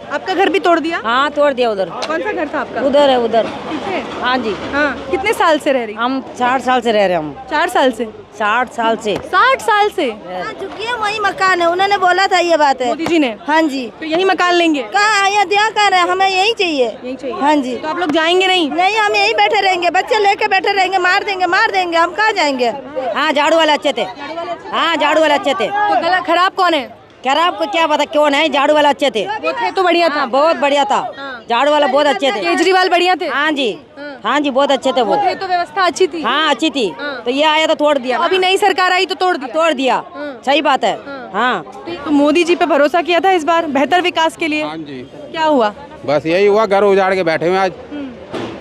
आपका घर भी तोड़ दिया? हाँ तोड़ दिया उधर। कौन सा घर था आपका? उधर है उधर। पीछे? हाँ जी। हाँ, कितने साल से रह रही? हम 60 साल से रह रहे हैं। हम 4 साल से? 60 साल से। 60 साल से? झुग्गी है, वही मकान है, उन्होंने बोला था ये बात है मोदी जी ने? हाँ जी। तो यही मकान लेंगे? कहाँ यहाँ दिया कर रहे हैं, हमें यही चाहिए। यही चाहिए? हाँ जी। तो आप लोग जाएंगे नहीं? नहीं, हम यही बैठे रहेंगे, बच्चे लेके बैठे रहेंगे, मार देंगे, हम कहाँ जाएंगे। हाँ झाड़ू वाले अच्छे थे। हाँ झाड़ू वाले अच्छे थे। तो गला खराब कौन है? खराब को क्या पता कौन है, झाड़ू वाला अच्छे थे। वो थे तो बढ़िया था। बहुत बढ़िया था। झाड़ू वाला बहुत अच्छे थे। केजरीवाल बढ़िया थे? हाँ जी। हाँ जी बहुत अच्छे थे वो। थे तो व्यवस्था अच्छी थी? हाँ अच्छी थी। तो ये आया तो तोड़ दिया। अभी नई सरकार आई तो तोड़ दिया? तोड़ दिया। सही बात है। हाँ तो मोदी जी पे भरोसा किया था इस बार बेहतर विकास के लिए? हाँ जी। क्या हुआ? बस यही हुआ, घर उजाड़ के बैठे हुए आज।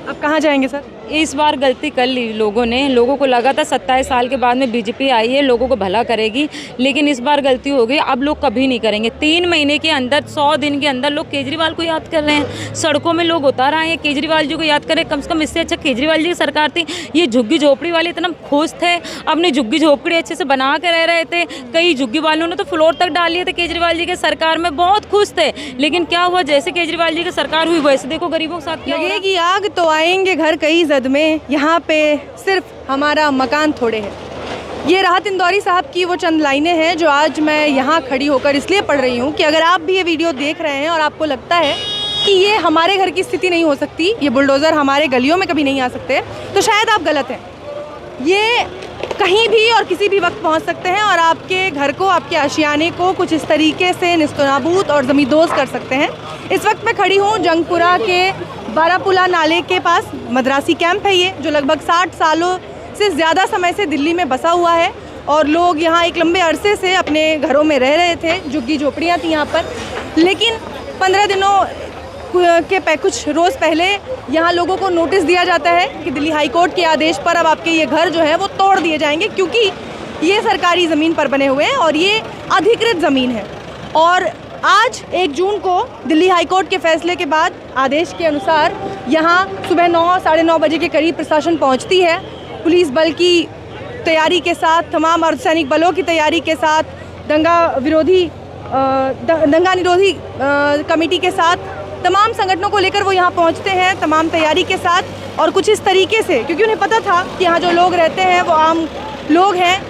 अब कहाँ जाएंगे सर? इस बार गलती कर ली लोगों ने। लोगों को लगा था 27 साल के बाद में बीजेपी आई है, लोगों को भला करेगी, लेकिन इस बार गलती हो गई। अब लोग कभी नहीं करेंगे। 3 महीने के अंदर, 100 दिन के अंदर लोग केजरीवाल को याद कर रहे हैं। सड़कों में लोग उतार आए हैं, केजरीवाल जी को याद करें। कम से कम इससे अच्छा केजरीवाल जी की सरकार थी। ये झुग्गी झोपड़ी वाले इतना खुश थे, अपनी झुग्गी झोपड़ी अच्छे से बना के रह रहे थे। कई झुग्गी वालों ने तो फ्लोर तक डाल लिए थे केजरीवाल जी के सरकार में, बहुत खुश थे। लेकिन क्या हुआ, जैसे केजरीवाल जी की सरकार हुई वैसे देखो गरीबों के साथ क्या हो रहा है। लगेगी आग तो आएंगे घर कई जद में, यहाँ पे सिर्फ हमारा मकान थोड़े है। ये राहत इंदौरी साहब की वो चंद लाइनें हैं जो आज मैं यहाँ खड़ी होकर इसलिए पढ़ रही हूँ कि अगर आप भी ये वीडियो देख रहे हैं और आपको लगता है कि ये हमारे घर की स्थिति नहीं हो सकती, ये बुलडोज़र हमारे गलियों में कभी नहीं आ सकते, तो शायद आप गलत हैं। ये कहीं भी और किसी भी वक्त पहुँच सकते हैं और आपके घर को, आपके आशियाने को कुछ इस तरीके से निस्तनाबूद और ज़मींदोज़ कर सकते हैं। इस वक्त मैं खड़ी हूँ जंगपुरा के बारापुला नाले के पास। मद्रासी कैंप है ये, जो लगभग 60 सालों से ज़्यादा समय से दिल्ली में बसा हुआ है और लोग यहाँ एक लंबे अरसे से अपने घरों में रह रहे थे। झुग्गी झोपड़ियाँ थी यहाँ पर, लेकिन 15 दिनों के कुछ रोज़ पहले यहाँ लोगों को नोटिस दिया जाता है कि दिल्ली हाई कोर्ट के आदेश पर अब आपके ये घर जो है वो तोड़ दिए जाएंगे, क्योंकि ये सरकारी ज़मीन पर बने हुए हैं और ये अधिकृत ज़मीन है। और आज 1 जून को दिल्ली हाई कोर्ट के फैसले के बाद आदेश के अनुसार यहाँ सुबह 9, साढ़े 9 बजे के करीब प्रशासन पहुँचती है। पुलिस बल की तैयारी के साथ, तमाम अर्धसैनिक बलों की तैयारी के साथ, दंगा निरोधी कमेटी के साथ, तमाम संगठनों को लेकर वो यहाँ पहुँचते हैं तमाम तैयारी के साथ। और कुछ इस तरीके से, क्योंकि उन्हें पता था कि यहाँ जो लोग रहते हैं वो आम लोग हैं,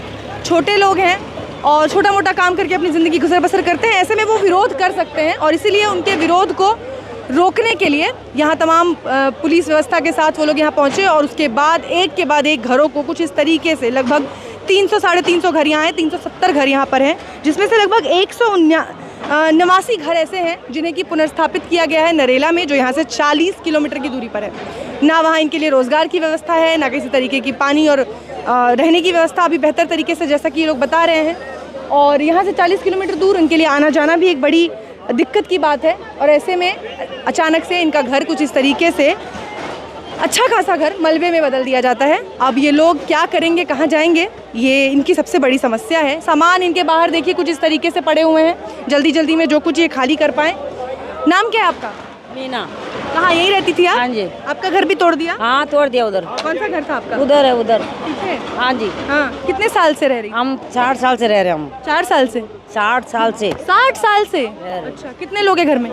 छोटे लोग हैं और छोटा मोटा काम करके अपनी ज़िंदगी गुजर बसर करते हैं, ऐसे में वो विरोध कर सकते हैं। और इसीलिए उनके विरोध को रोकने के लिए यहाँ तमाम पुलिस व्यवस्था के साथ वो लोग यहाँ पहुँचे और उसके बाद एक के बाद एक घरों को कुछ इस तरीके से लगभग 300 साढ़े 300 घर यहाँ हैं, 370 घर यहाँ पर हैं, जिसमें से लगभग 189 घर ऐसे हैं जिन्हें कि पुनर्स्थापित किया गया है नरेला में, जो यहाँ से 40 किलोमीटर की दूरी पर है। ना वहाँ इनके लिए रोज़गार की व्यवस्था है, ना किसी तरीके की पानी और रहने की व्यवस्था अभी बेहतर तरीके से, जैसा कि ये लोग बता रहे हैं। और यहाँ से 40 किलोमीटर दूर उनके लिए आना जाना भी एक बड़ी दिक्कत की बात है। और ऐसे में अचानक से इनका घर कुछ इस तरीके से, अच्छा खासा घर मलबे में बदल दिया जाता है। अब ये लोग क्या करेंगे, कहाँ जाएंगे, ये इनकी सबसे बड़ी समस्या है। सामान इनके बाहर देखिए कुछ इस तरीके से पड़े हुए हैं, जल्दी जल्दी में जो कुछ ये खाली कर पाएँ। नाम क्या है आपका? मीना। कहाँ यही रहती थी आप? हाँ जी। आपका घर भी तोड़ दिया? हाँ तोड़ दिया उधर। कौन सा घर था आपका? उधर है उधर। पीछे? हाँ जी। हाँ, कितने साल से रह रही? हम 60 साल से रह रहे हैं। हम 4 साल से? 60 साल से। 60 साल से? अच्छा, कितने लोग हैं घर में?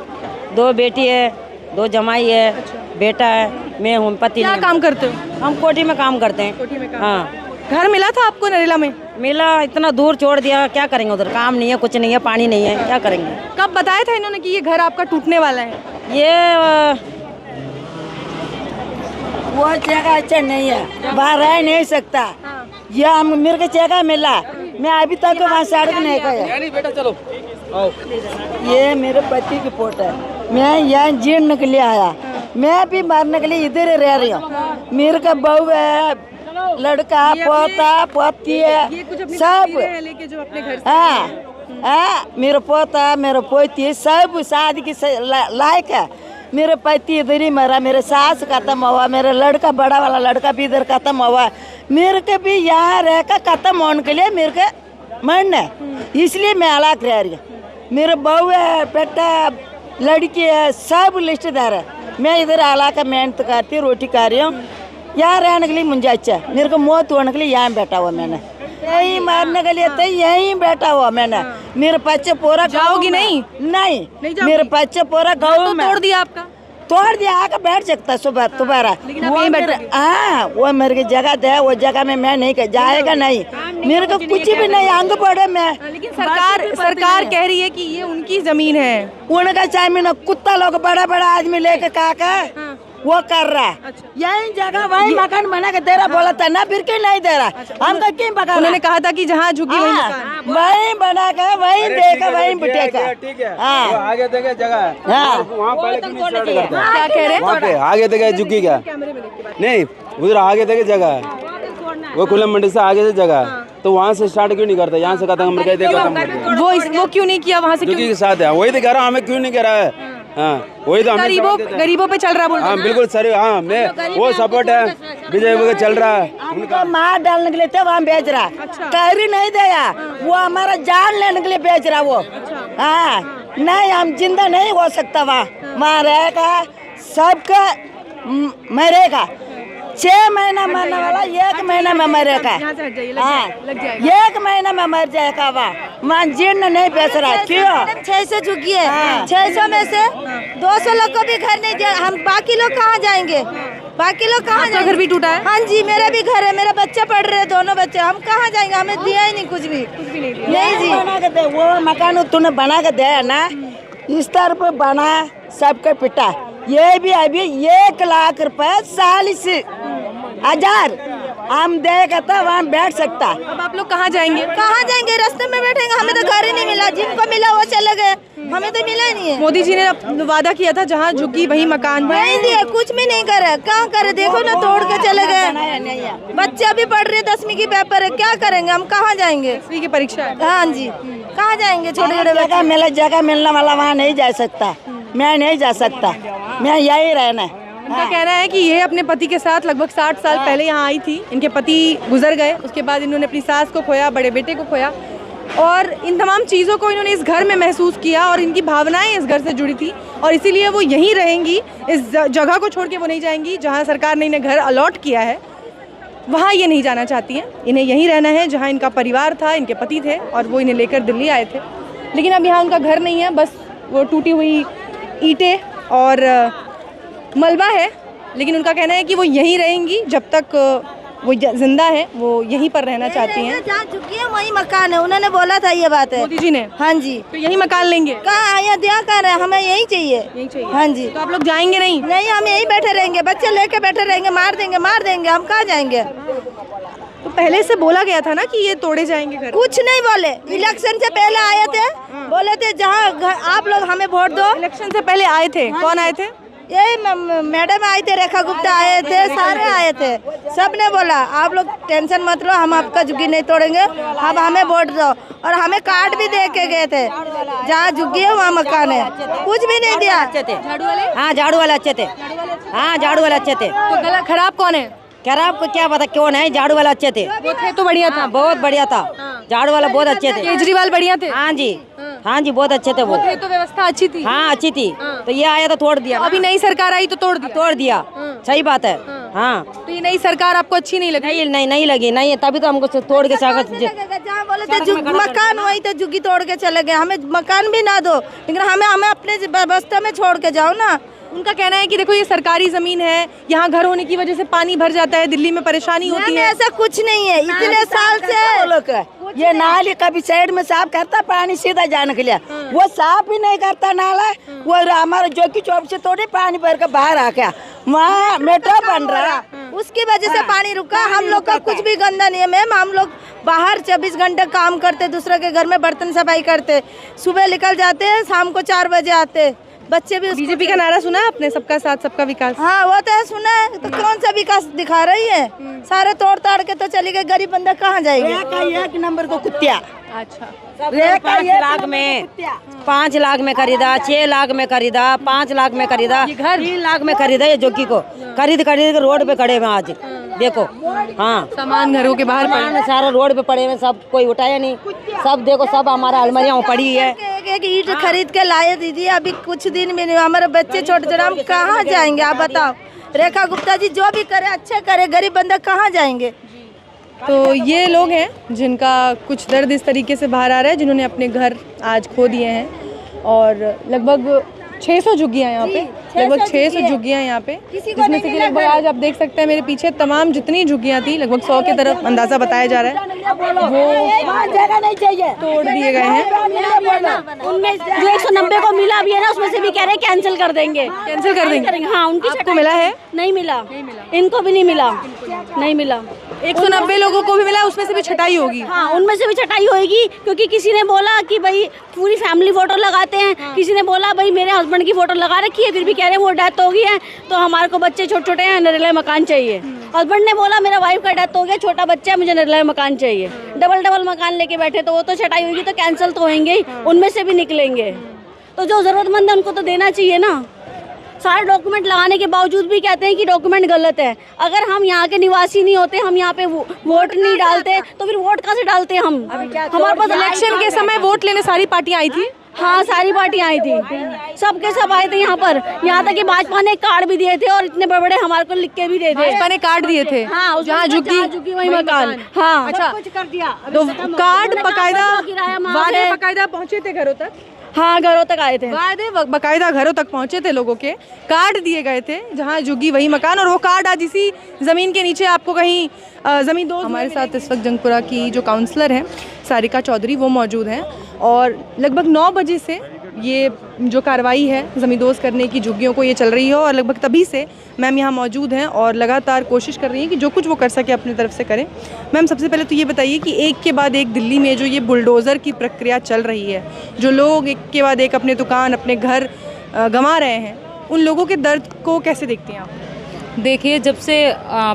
2 बेटी है, 2 जमाई है। अच्छा। बेटा है, मैं हूँ, पति। क्या काम करते हो? हम कोठी में काम करते हैं। कोठी में काम? हाँ। घर मिला था आपको नरेला में? मिला, इतना दूर छोड़ दिया, क्या करेंगे उधर, काम नहीं है, कुछ नहीं है, पानी नहीं है, क्या करेंगे। कब बताया था इन्होंने कि ये घर आपका टूटने वाला है? ये वो जगह अच्छा नहीं है, बाहर रह नहीं सकता। ये मेरे को जगह मिला, मैं अभी तक वहाँ सड़क नहीं गया। बेटा चलो आओ। ये मेरे पति की फोटो है, मैं यहाँ जीने के लिए आया, मैं भी मरने के लिए इधर ही रह रही हूँ। मेरे का बहू है, लड़का, पोता, पोती है, सब लेके जो अपने घर से। हाँ, मेरा पोता, मेरा पोती सब शादी की लायक है। मेरे पति इधर ही मरा, मेरे सास खत्म हुआ, मेरा लड़का, बड़ा वाला लड़का भी इधर खत्म हुआ। मेरे को भी यहाँ रहकर खत्म होने के लिए मेरे को मन है, इसलिए मैं अलग रह रही हूँ। मेरे बहू है, बेटा, लड़की है, सब रिश्तेदार है। मैं इधर अलग मेहनत करती हूँ, रोटी खा रही हूँ। यहाँ रहने के लिए मुझे अच्छा, मेरे को मौत होने के लिए यहाँ बैठा हुआ मैंने। यही मारने के लिए तो यहीं बैठा हुआ मैंने। मेरे बच्चे पूरा जाओगी नहीं? नहीं जाओगी? मेरे बच्चे पूरा गाँव में तोड़ दिया आपका? तोड़ दिया, आकर बैठ सकता सुबह दोबारा। लेकिन आप यहीं बैठोगे? हाँ, वो मेरे की जगह दे, वो जगह में मैं नहीं जाएगा नहीं, मेरे को कुछ भी नहीं, अंग पड़े मैं। लेकिन सरकार कह रही है कि ये उनकी जमीन है। उनका जमीन कुत्ता लोग बड़ा बड़ा आदमी लेके काका वो कर रहा है। यही जगह वही मकान बना के दे रहा, बोला था ना, फिर क्यों नहीं दे रहा? हमको क्यों बका? उन्होंने कहा था कि जहाँ झुकी वही मकान। वही बना के वही देगा वही बिटेगा। ठीक है, हाँ। वो आगे देखे जगह, हाँ। वहाँ पहले क्यों नहीं स्टार्ट करता? क्या कह रहे हैं? वहाँ पे आगे देखे झुकी क्या? नहीं, उधर आगे देखे जगह, वो खुला मंडी से आगे से जगह, तो वहाँ से स्टार्ट क्यों नहीं करता? यहाँ से खत्म करके वो क्यों नहीं किया वहाँ से? झुकी के साथ है, वही तो कह रहा हूँ, हमें क्यों नहीं कह रहा है? हाँ, वही तो गरीबों पे चल रहा बोल। हाँ बिल्कुल सर, हाँ मैं वो सपोर्ट है, विजय को चल रहा है। उनका मार डालने के लिए थे वहाँ बेच रहा, कर ही नहीं दिया, वो हमारा जान लेने के लिए बेच रहा वो। हाँ, नहीं हम जिंदा नहीं हो सकता वहाँ रहेगा, सबका मरेगा। 6 महीना मरने वाला 1 महीना में मरेगा। हाँ, 1 महीना में मर जाएगा वहाँ जीर्ण नहीं बेच रहा। क्यों? 600 झुकी है, 600 में से 200 लोग को भी घर नहीं दिया। हम बाकी लोग कहाँ जाएंगे? बाकी लोग कहाँ जाएंगे? घर भी टूटा है? हाँ जी, मेरा भी घर है, मेरा बच्चा पढ़ रहे हैं, दोनों बच्चे। हम कहाँ जाएंगे? हमें दिया ही नहीं कुछ भी नहीं जी। बना के दे, वो मकान तूने बना के दे ना, इस तरह पे बना, सबके पिटा। ये भी अभी 1 लाख रुपए 40,000 हम देगा तो वहाँ बैठ सकता। अब आप लोग कहाँ जाएंगे? कहाँ जाएंगे? रास्ते में बैठेंगे। हमें तो घर ही नहीं मिला, जिनको मिला वो चले गए, हमें तो मिला ही नहीं है। मोदी जी ने वादा किया था जहाँ झुकी वही मकान। नहीं दिया, कुछ भी नहीं करे। कहाँ करे? देखो ना, तोड़ के चले गए। बच्चे अभी पढ़ रहे, 10वीं की पेपर है, क्या करेंगे? हम कहाँ जाएंगे? 10वीं की परीक्षा है। हाँ जी, कहाँ जाएंगे? छोटे छोटे जगह मिलने वाला वहाँ नहीं जा सकता, मैं नहीं जा सकता, मैं यही रहना। उनका कहना है कि ये अपने पति के साथ लगभग 60 साल पहले यहाँ आई थी। इनके पति गुजर गए, उसके बाद इन्होंने अपनी सास को खोया, बड़े बेटे को खोया, और इन तमाम चीज़ों को इन्होंने इस घर में महसूस किया और इनकी भावनाएं इस घर से जुड़ी थी और इसीलिए वो यहीं रहेंगी। इस जगह को छोड़ के वो नहीं जाएंगी। जहाँ सरकार ने इन्हें घर अलॉट किया है वहाँ ये नहीं जाना चाहती हैं, इन्हें यहीं रहना है जहाँ इनका परिवार था, इनके पति थे और वो इन्हें लेकर दिल्ली आए थे। लेकिन अब यहाँ उनका घर नहीं है, बस वो टूटी हुई ईंटें और मलबा है। लेकिन उनका कहना है कि वो यहीं रहेंगी जब तक वो जिंदा है, वो यहीं पर रहना चाहती हैं। जहाँ झुकी है वही मकान है, उन्होंने बोला था ये बात है मोदी जी ने। हाँ जी, तो यहीं मकान लेंगे? कहाँ यहाँ दिया कर रहे हैं, हमें यही चाहिए। यहीं चाहिए? हाँ जी। तो आप लोग जाएंगे नहीं? नहीं, हम यहीं बैठे रहेंगे, बच्चे लेके बैठे रहेंगे, मार देंगे, हम कहाँ जाएंगे? तो पहले से बोला गया था ना कि ये तोड़े जाएंगे घर। कुछ नहीं बोले, इलेक्शन से पहले आए थे, बोले थे जहाँ आप लोग हमें वोट दो। इलेक्शन से पहले आए थे? कौन आए थे? यही मैडम आए थे, रेखा गुप्ता आए थे, सारे आए थे। सब ने बोला आप लोग टेंशन मत लो, हम आपका झुग्गी नहीं तोड़ेंगे, हम हमें वोट दो। और हमें कार्ड भी दे के गए थे, जहाँ झुग्गी है वहाँ मकान है, कुछ भी नहीं दिया। हाँ, झाड़ू वाले अच्छे थे। हाँ, झाड़ू वाले अच्छे थे। तो गला खराब कौन है? खराब को क्या पता क्यों नहीं, झाड़ू वाला अच्छे थे। वो थे तो बढ़िया था। बहुत बढ़िया था, झाड़ू वाला बहुत अच्छे थे। केजरीवाल बढ़िया थे? हाँ जी, हाँ जी, बहुत अच्छे थे वो। थे तो व्यवस्था अच्छी थी। हाँ, अच्छी थी। तो ये आया तो तोड़ दिया। अभी नई सरकार आई तो तोड़ दिया। सही बात है। हाँ, तो ये नई सरकार आपको अच्छी नहीं लगी? नहीं लगी, नहीं, तभी तो हमको तोड़ के जहाँ बोले थे मकान वही तो झुग्गी तोड़ के चले गए। हमें मकान भी ना दो, लेकिन हमें अपने व्यवस्था में छोड़ के जाओ ना। उनका कहना है कि देखो ये सरकारी जमीन है, यहाँ घर होने की वजह से पानी भर जाता है, दिल्ली में परेशानी होती है। ऐसा कुछ नहीं है, इतने साल से ये नाली कभी साइड में साफ करता पानी सीधा जाने के लिए, वो साफ ही नहीं करता नाला। वो हमारा जोकी चौक से थोड़ी पानी भर के बाहर आ गया, वहाँ मेट्रो बन रहा, उसकी वजह से पानी रुका। हम लोग का कुछ भी गंदा नहीं है मैम, हम लोग बाहर 24 घंटे काम करते, दूसरे के घर में बर्तन सफाई करते, सुबह निकल जाते हैं, शाम को 4 बजे आते। बच्चे भी बीजेपी का नारा सुना आपने, सबका साथ सबका विकास? हाँ, वो तो सुना है, तो कौन सा विकास दिखा रही है? सारे तोड़ ताड़ के तो चली गई, गरीब बंदा कहाँ जाएगी? 1 नंबर को कुत्तिया। अच्छा, 5 लाख में खरीदा, 6 लाख में खरीदा, 5 लाख में खरीदा, 3 लाख में खरीदा। ये जोगी को खरीद के रोड पे खड़े हुए आज देखो। हाँ, सामान घरों के बाहर पड़े, सारा रोड पे पड़े हुए, सब कोई उठाया नहीं। सब देखो, सब हमारा अलमारियाँ पड़ी है। एक ईंट खरीद के लाए दीदी, अभी कुछ दिन में हमारे बच्चे छोटे छोटे, हम कहाँ जाएंगे आप बताओ? रेखा गुप्ता जी जो भी करे अच्छे करे, गरीब बंदा कहाँ जाएंगे? तो ये लोग हैं जिनका कुछ दर्द इस तरीके से बाहर आ रहा है, जिन्होंने अपने घर आज खो दिए हैं और लगभग 600 झुग्गियाँ यहाँ पे, लगभग 600 झुग्गियाँ यहाँ पे, जिसमें से कि लगभग आज आप देख सकते हैं मेरे पीछे तमाम जितनी झुग्गियाँ थी लगभग 100 की तरफ अंदाज़ा बताया जा रहा है वो जगह नहीं चाहिए, तोड़ दिए गए हैं। उनमें जो 190 को मिला भी है ना, उसमें से भी कह रहे हैं कैंसिल कर देंगे, कैंसिल कर देंगे। हाँ, उनकी आपको मिला है? नहीं मिला, इनको भी नहीं मिला, नहीं मिला। 190 लोगों को भी मिला, उसमें से भी छटाई होगी। हाँ, उनमें से भी छटाई होगी, क्योंकि किसी ने बोला कि भाई पूरी फैमिली फोटो लगाते हैं, किसी ने बोला भाई मेरे हस्बैंड की फोटो लगा रखी है, फिर भी कह रहे हैं वो डेथ हो गई है तो हमारे को बच्चे छोटे छोटे हैं, निर्लय मकान चाहिए। हस्बैंड ने बोला मेरा वाइफ का डेथ हो गया, छोटा बच्चा है, मुझे निर्लय मकान चाहिए। डबल मकान लेके बैठे, तो वो तो छटाई होगी तो कैंसिल तो होंगे ही, उनमें से भी निकलेंगे। तो जो जरूरतमंद है उनको तो देना चाहिए ना। सारे डॉक्यूमेंट लगाने के बावजूद भी कहते हैं कि डॉक्यूमेंट गलत है। अगर हम यहाँ के निवासी नहीं होते, हम यहाँ पे वोट नहीं डालते, तो फिर वोट कहाँ से डालते हम? हमारे पास इलेक्शन के समय वोट लेने सारी पार्टियां आई थी। हाँ, सारी पार्टियां आई थी, सबके सब आए थे यहाँ पर। यहाँ तक कि भाजपा ने कार्ड भी दिए थे और इतने बड़े बड़े हमारे को लिख के भी दिए थे। भाजपा ने कार्ड दिए थे, हाँ, जहाँ झुग्गी वही मकान। हाँ, अच्छा, कुछ कर दिया। तो कार्ड बकायदा पहुँचे थे घरों तक। हाँ, घरों तक आए थे, बकायदा घरों तक पहुँचे थे, लोगों के कार्ड दिए गए थे, जहाँ झुग्गी वही मकान। और वो कार्ड आज इसी ज़मीन के नीचे आपको कहीं ज़मीन दो। हमारे साथ इस वक्त जंगपुरा की जो काउंसलर हैं सारिका चौधरी, वो मौजूद हैं और लगभग 9 बजे से ये जो कार्रवाई है ज़मींदोज़ करने की झुग्गियों को, ये चल रही है और लगभग तभी से मैम यहाँ मौजूद हैं और लगातार कोशिश कर रही हैं कि जो कुछ वो कर सके अपनी तरफ से करें। मैम, सबसे पहले तो ये बताइए कि एक के बाद एक दिल्ली में जो ये बुलडोज़र की प्रक्रिया चल रही है, जो लोग एक के बाद एक अपने दुकान, अपने घर गंवा रहे हैं, उन लोगों के दर्द को कैसे देखते हैं आप? देखिए, जब से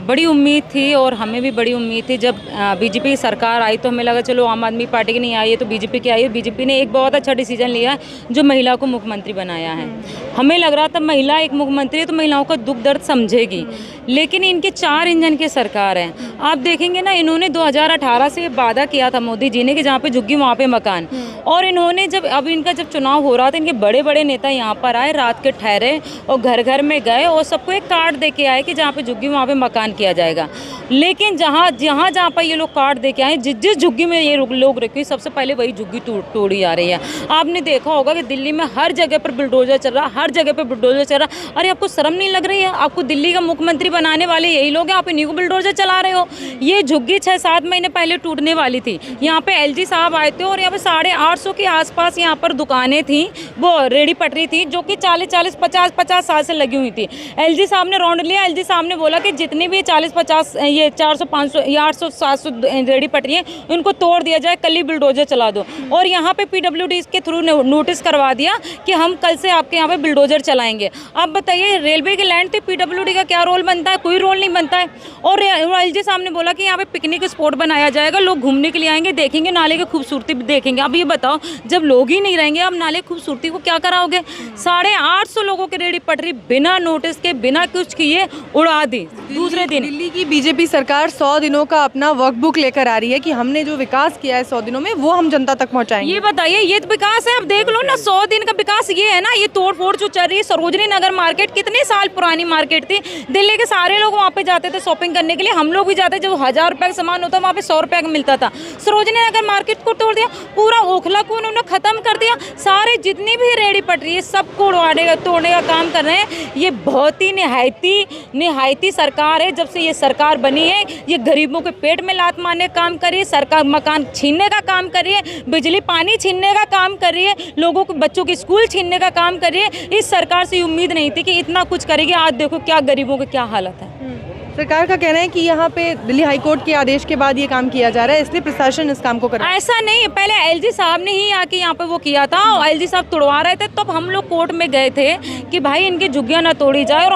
बड़ी उम्मीद थी और हमें भी बड़ी उम्मीद थी, जब बीजेपी सरकार आई तो हमें लगा चलो आम आदमी पार्टी की नहीं आई है तो बीजेपी की आई है। बीजेपी ने एक बहुत अच्छा डिसीजन लिया जो महिला को मुख्यमंत्री बनाया है। हमें लग रहा था महिला एक मुख्यमंत्री है तो महिलाओं का दुख दर्द समझेगी, लेकिन इनके 4 इंजन की सरकार है। आप देखेंगे ना, इन्होंने 2018 से वादा किया था मोदी जी ने कि जहाँ पे झुग्गी वहाँ पे मकान, और इन्होंने जब इनका चुनाव हो रहा था, इनके बड़े बड़े नेता यहाँ पर आए, रात के ठहरे और घर घर में गए और सबको एक कार्ड दे के आए कि जहाँ पे झुग्गी वहाँ पे मकान किया जाएगा। लेकिन जहाँ पर ये लोग कार्ड दे के आए, जिस झुग्गी में ये लोग रखे, सबसे पहले वही झुग्गी तोड़ी जा रही है। आपने देखा होगा कि दिल्ली में हर जगह पर बुलडोजर चल रहा, हर जगह पर बुलडोजर चल रहा। अरे आपको शर्म नहीं लग रही है? आपको दिल्ली का मुख्यमंत्री बनाने वाले यही लोग हैं, आप इन्हीं को बुलडोजर चला रहे हो। ये झुग्गी 6-7 महीने पहले टूटने वाली थी। यहाँ पे एलजी साहब आए थे और यहाँ पे 850 के आसपास यहाँ पर दुकानें थी, वो रेडी पटरी थी, जो कि 40-40, 50-50 साल से लगी हुई थी। एलजी साहब ने राउंड लिया, एलजी साहब ने बोला कि जितनी भी 40-50 ये 400-500 या 800-700 रेडी पटरी है, इनको तोड़ दिया जाए, कल ही बुलडोजर चला दो। और यहाँ पे पीडब्ल्यूडी के थ्रू नोटिस करवा दिया कि हम कल से आपके यहाँ पे बुलडोजर चलाएंगे। आप बताइए, रेलवे की लैंड थी, पीडब्ल्यूडी का क्या रोल बनता है? कोई रोल नहीं बनता है। और एलजी साहब ने बोला कि यहाँ पे पिकनिक स्पॉट बनाया जाएगा, लोग घूमने के लिए आएंगे, देखेंगे, नाले की खूबसूरती भी देखेंगे। अब ये बताओ, जब लोग ही नहीं रहेंगे, अब नाले खूबसूरती को क्या कराओगे? 850 लोगों की रेडी पटरी बिना नोटिस के, बिना कुछ किए उड़ा दी। दूसरे दिन दिल्ली की बीजेपी सरकार 100 दिनों का अपना वर्कबुक लेकर आ रही है कि हमने जो विकास किया है 100 दिनों में, वो हम जनता तक पहुंचाएंगे। ये बताइए, ये तो विकास है? अब देख लो ना, 100 दिन का विकास ये है ना। ये तोड़ फोड़ जो चल रही है, सरोजनी नगर मार्केट कितने साल पुरानी मार्केट थी, दिल्ली के सारे लोग वहाँ पे जाते थे शॉपिंग करने के लिए। हम लोग भी जाते, जब 1000 रुपए का सामान होता वहाँ पे 100 रुपए का मिलता था। सरोजनी नगर मार्केट को तोड़ दिया, पूरा ओखला को उन्होंने खत्म कर दिया। सारे जितनी भी रेडी पटरी है सबको तोड़ने का काम कर रहे हैं। ये बहुत ही निहायती सरकार है। जब से ये सरकार बनी है, ये गरीबों के पेट में लात मारने का काम करिए, सरकार मकान छीनने का काम करिए, बिजली पानी छीनने का काम करिए, लोगों के बच्चों के स्कूल छीनने का काम करिए। इस सरकार से उम्मीद नहीं थी कि इतना कुछ करेगी। आज देखो क्या गरीबों की क्या हालत है। सरकार का कहना है कि यहाँ पे दिल्ली हाईकोर्ट के आदेश के बाद ये काम किया जा रहा है, इसलिए प्रशासन इस काम को कर रहा है। ऐसा नहीं है, पहले एलजी साहब ने ही आके यहाँ पे वो किया था और एलजी साहब तोड़वा रहे थे, तब हम लोग कोर्ट में गए थे कि भाई इनकी झुग्गियाँ ना तोड़ी जाए। और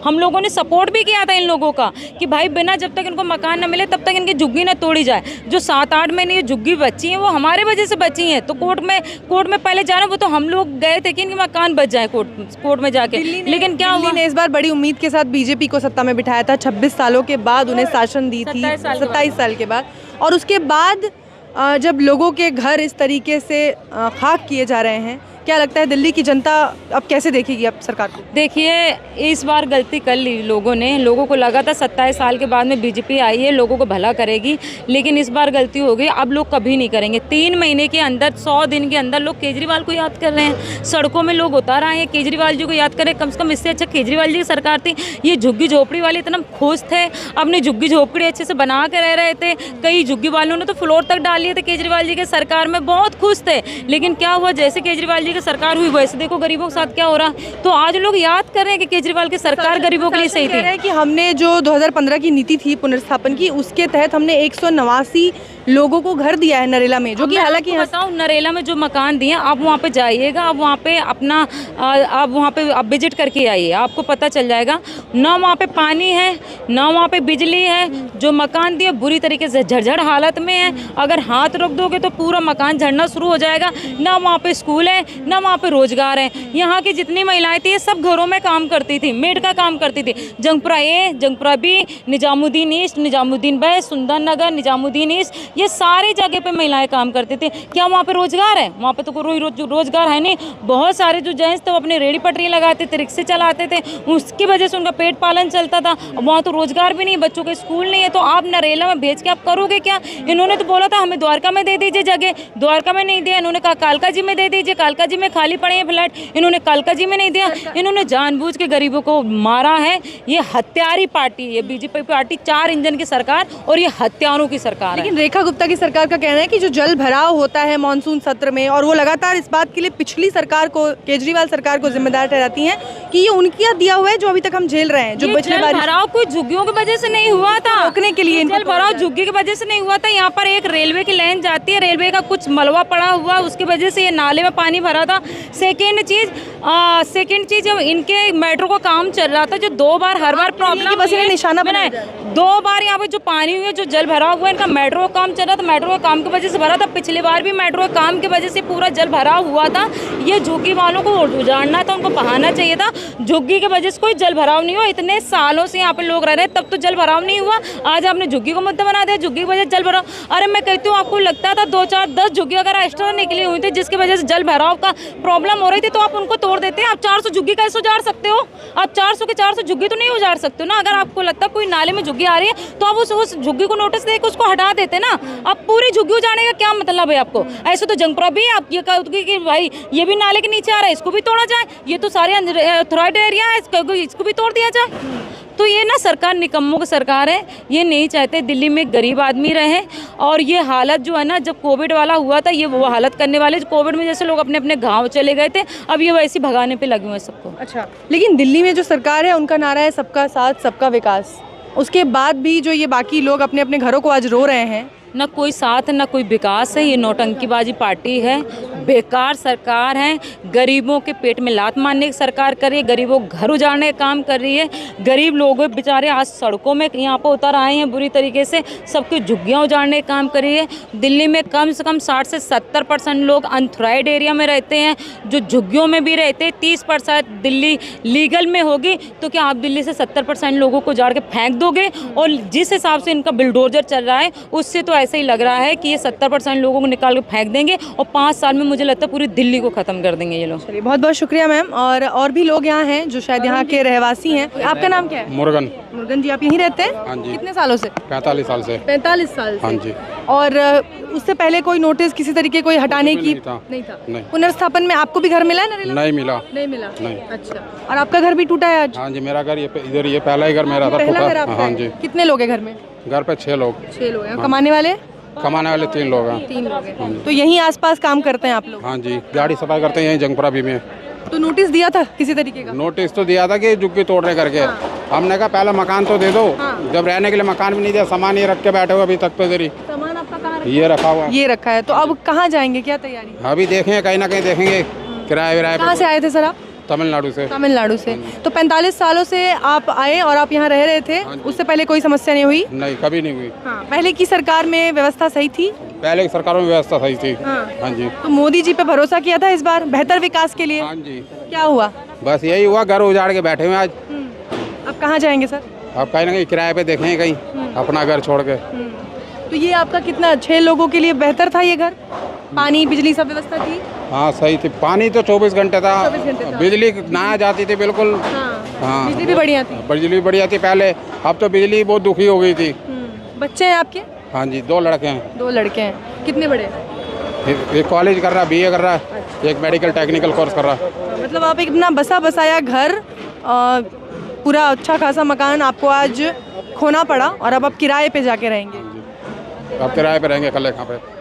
हम लोगों ने सपोर्ट भी किया था इन लोगों का कि भाई बिना जब तक इनको मकान न मिले तब तक इनकी झुग्गी ना तोड़ी जाए। जो 7-8 महीने ये झुग्गी बची हैं, वो हमारे वजह से बची हैं। तो कोर्ट में पहले जाना, वो तो हम लोग गए थे कि इनके मकान बच जाए कोर्ट में जाके। लेकिन क्या हुआ? दिल्ली ने इस बार बड़ी उम्मीद के साथ बीजेपी को सत्ता में बिठाया था। 26 सालों के बाद उन्हें शासन दी थी, 27 साल के बाद। और उसके बाद जब लोगों के घर इस तरीके से खाक किए जा रहे हैं क्या लगता है दिल्ली की जनता अब कैसे देखेगी अब सरकार को? देखिए, इस बार गलती कर ली लोगों ने। लोगों को लगा था 27 साल के बाद में बीजेपी आई है, लोगों को भला करेगी, लेकिन इस बार गलती हो गई। अब लोग कभी नहीं करेंगे। 3 महीने के अंदर, 100 दिन के अंदर लोग केजरीवाल को याद कर रहे हैं। सड़कों में लोग उतार आए हैं, केजरीवाल जी को याद करें। कम से कम इससे अच्छा केजरीवाल जी की सरकार थी। ये झुग्गी झोपड़ी वाले इतना खुश थे, अपनी झुग्गी झोपड़ी अच्छे से बना के रह रहे थे। कई झुग्गी वालों ने तो फ्लोर तक डाल लिए थे केजरीवाल जी के सरकार में, बहुत खुश थे। लेकिन क्या हुआ, जैसे केजरीवाल जी की सरकार हुई वैसे देखो गरीबों के साथ क्या हो रहा। तो आज लोग याद कर रहे हैं कि केजरीवाल की सरकार गरीबों के लिए सही थी। कि हमने जो 2015 की नीति थी पुनर्स्थापन की, उसके तहत हमने 189 लोगों को घर दिया है नरेला में, जो कि हालांकि बताऊं, नरेला में जो मकान दिए आप वहाँ पे जाइएगा, आप वहाँ पे अपना आप वहाँ पे आप विजिट करके आइए, आपको पता चल जाएगा। ना वहाँ पे पानी है, ना वहाँ पे बिजली है। जो मकान दिए बुरी तरीके से झरझर हालत में है। अगर हाथ रख दोगे तो पूरा मकान झड़ना शुरू हो जाएगा। ना वहाँ पे स्कूल है, ना वहाँ पे रोजगार है। यहाँ की जितनी महिलाएं थी ये सब घरों में काम करती थी, मेड का काम करती थी। Jangpura A, Jangpura B, Nizamuddin East, Nizamuddin West, Sundar Nagar, Nizamuddin east, ये सारी जगह पे महिलाएं काम करती थी। क्या वहाँ पे रोजगार है? वहाँ पे तो कोई रोजगार है नहीं। बहुत सारे जो जेंट्स थे वो अपने रेडी पटरी लगाते थे, रिक्शे चलाते थे, उसकी वजह से उनका पेट पालन चलता था। वहाँ तो रोजगार भी नहीं, बच्चों के स्कूल नहीं है, तो आप नरेला में भेज के आप करोगे क्या? इन्होंने तो बोला था हमें द्वारका में दे दीजिए जगह, द्वारका में नहीं दिया। इन्होंने कहा कालका जी में दे दीजिए, कालका जी में खाली पड़े हैं फ्लैट, इन्होंने कालका जी में नहीं दिया। इन्होंने जानबूझ के गरीबों को मारा है। ये हत्यारी पार्टी है, ये बीजेपी पार्टी 4 इंजन की सरकार और ये हत्यारों की सरकार है। लेकिन रेखा गुप्ता की सरकार का कहना है कि जो जल भराव होता है मानसून सत्र में, और वो लगातार इस बात के लिए पिछली सरकार को, केजरीवाल सरकार को जिम्मेदार ठहराती हैं कि ये उनका दिया हुआ है जो अभी तक हम झेल रहे हैं। जो पिछले बार भराव कोई झुग्गियों की वजह से नहीं हुआ था, रोकने के लिए जल भराव झुग्गी की वजह से नहीं हुआ था। यहाँ पर एक रेलवे की लाइन जाती है, रेलवे का कुछ मलबा पड़ा हुआ, उसकी वजह से ये नाले में पानी भरा था। सेकेंड चीज जब इनके मेट्रो का काम चल रहा था, जो 2 बार हर बार प्रॉब्लम बस इन्हें निशाना बनाया, 2 बार यहाँ पे जो पानी हुआ, जो जल भराव हुआ, इनका मेट्रो का काम चल रहा था, मेट्रो के काम की वजह से भरा था। पिछली बार भी मेट्रो के काम की वजह से पूरा जल भराव हुआ था। ये झुग्गी वालों को उजाड़ना था, उनको बहाना चाहिए था। झुग्गी की वजह से कोई जल भराव नहीं हुआ। इतने सालों से यहाँ पे लोग रह रहे हैं, तब तो जल भराव नहीं हुआ। आज आपने झुग्गी को मुद्दा बना दिया, झुग्गी की वजह से जल भराव। अरे मैं कहती हूँ, आपको लगता था 2, 4, 10 झुग्गी अगर एक्स्ट्रा निकली हुई थी जिसकी वजह से जल भराव का प्रॉब्लम हो रही थी, तो आप उनको तोड़ देते हैं। आप 400 झुग्गी कैसे उजाड़ सकते हो? आप 400 के 400 झुग्गी तो नहीं उजाड़ सकते हो ना। अगर आपको लगता है कोई नाले में झुग्गी आ रही है तो आप उस झुग्गी को नोटिस देकर उसको हटा देते ना। अब पूरी झुग्गी उजाड़ने का क्या मतलब है आपको? ऐसे तो जंगपुरा भी आप ये कहोगे कि भाई ये भी नाले के नीचे आ रहा है, इसको भी तोड़ा जाए, ये तो सारे ऑथराइज्ड एरिया है, इसको भी तोड़ दिया जाए। तो ये ना सरकार निकम्मों की सरकार है। ये नहीं चाहते दिल्ली में गरीब आदमी रहे। और ये हालत जो है ना, जब कोविड वाला हुआ था, ये वो हालत करने वाले, कोविड में जैसे लोग अपने अपने गांव चले गए थे, अब ये वैसे भगाने पे लगे हुए हैं सबको। अच्छा, लेकिन दिल्ली में जो सरकार है उनका नारा है सबका साथ सबका विकास। उसके बाद भी जो ये बाकी लोग अपने अपने घरों को आज रो रहे हैं, ना कोई साथ ना कोई विकास है। ये नौटंकीबाजी पार्टी है, बेकार सरकार है। गरीबों के पेट में लात मारने की सरकार कर रही है, गरीबों को घर उजाड़ने का काम कर रही है। गरीब लोग बेचारे आज सड़कों में यहाँ पर उतर आए हैं बुरी तरीके से, सबकी झुग्गियाँ उजाड़ने का काम कर रही है। दिल्ली में कम से कम 60 से 70% लोग अनथराइड एरिया में रहते हैं, जो झुग्गियों में भी रहते हैं। 30% दिल्ली लीगल में होगी, तो क्या आप दिल्ली से 70% लोगों को उजाड़ के फेंक दोगे? और जिस हिसाब से इनका बिल्डोजर चल रहा है, उससे तो ऐसा ही लग रहा है कि ये 70% लोगों को निकाल के फेंक देंगे और 5 साल में मुझे लगता है पूरी दिल्ली को खत्म कर देंगे ये लोग। चलिए, बहुत बहुत शुक्रिया मैम। और भी लोग यहाँ हैं जो शायद यहाँ के रहवासी हैं। आपका नाम क्या है? मुर्गन। मुर्गन जी, आप यहीं रहते हैं? हाँ जी। कितने सालों से? 45 साल से। 45 साल से? हाँ जी। और उससे पहले कोई नोटिस किसी तरीके कोई हटाने की? नहीं था। नहीं। पुनर्स्थापन में आपको भी घर मिला है नरेला? नहीं मिला। नहीं मिला? नहीं। अच्छा, और आपका घर भी टूटा है आज? हाँ जी, मेरा घर इधर ये पहला ही घर मेरा था, पहला घर टूटा। आपका हाँ है? जी। कितने लोग हैं घर में? घर पे 6 लोग। 6 लोग हैं। कमाने वाले? कमाने वाले 3 लोग हैं। 3 लोग हैं। तो यहीं आसपास काम करते हैं आप लोग? हाँ जी, गाड़ी सफाई करते हैं यहीं जंगपुरा भी में। तो नोटिस दिया था किसी तरीके का? नोटिस तो दिया था कि झुग्गी तोड़ने करके। हमने कहा पहले मकान तो दे दो। जब रहने के लिए मकान भी नहीं दिया, सामान ये रख के बैठे हुए अभी तक। तो इधर ही सामान आपका कहाँ रखा? ये रखा हुआ। ये रखा है। तो अब कहाँ जाएंगे, क्या तैयारी? अभी देखेंगे, कहीं ना कहीं देखेंगे। किराए विराए कहाँ से आए थे सर आप? तमिलनाडु से। तमिलनाडु से। तो 45 सालों से आप आए और आप यहाँ रह रहे थे, उससे पहले कोई समस्या नहीं हुई? नहीं, कभी नहीं हुई। हाँ। पहले की सरकार में व्यवस्था सही थी? पहले की सरकारों में व्यवस्था सही थी। हाँ जी। तो मोदी जी पे भरोसा किया था इस बार बेहतर विकास के लिए? हाँ जी। क्या हुआ? बस यही हुआ, घर उजाड़ के बैठे हुए आज। अब कहाँ जाएंगे सर? अब कहीं ना कहीं किराए पे देखेंगे, कहीं अपना घर छोड़ के। तो ये आपका कितना 6 लोगों के लिए बेहतर था ये घर? पानी बिजली सब व्यवस्था थी? हाँ सही थी, पानी तो 24 घंटे था, 24 घंटे था। बिजली ना आ जाती थी बिल्कुल। हाँ बिजली भी बढ़िया थी। बिजली बढ़िया थी पहले, अब तो बिजली बहुत दुखी हो गई थी। बच्चे हैं आपके? हाँ जी, 2 लड़के हैं। 2 लड़के हैं। कितने बड़े? एक कॉलेज कर रहा है, BA कर रहा है, एक मेडिकल टेक्निकल कोर्स कर रहा है। मतलब आप एक अपना बसा बसाया घर, पूरा अच्छा खासा मकान आपको आज खोना पड़ा और अब आप किराए पे जाके रहेंगे। अब किराए पे रहेंगे, कल कहाँ पे।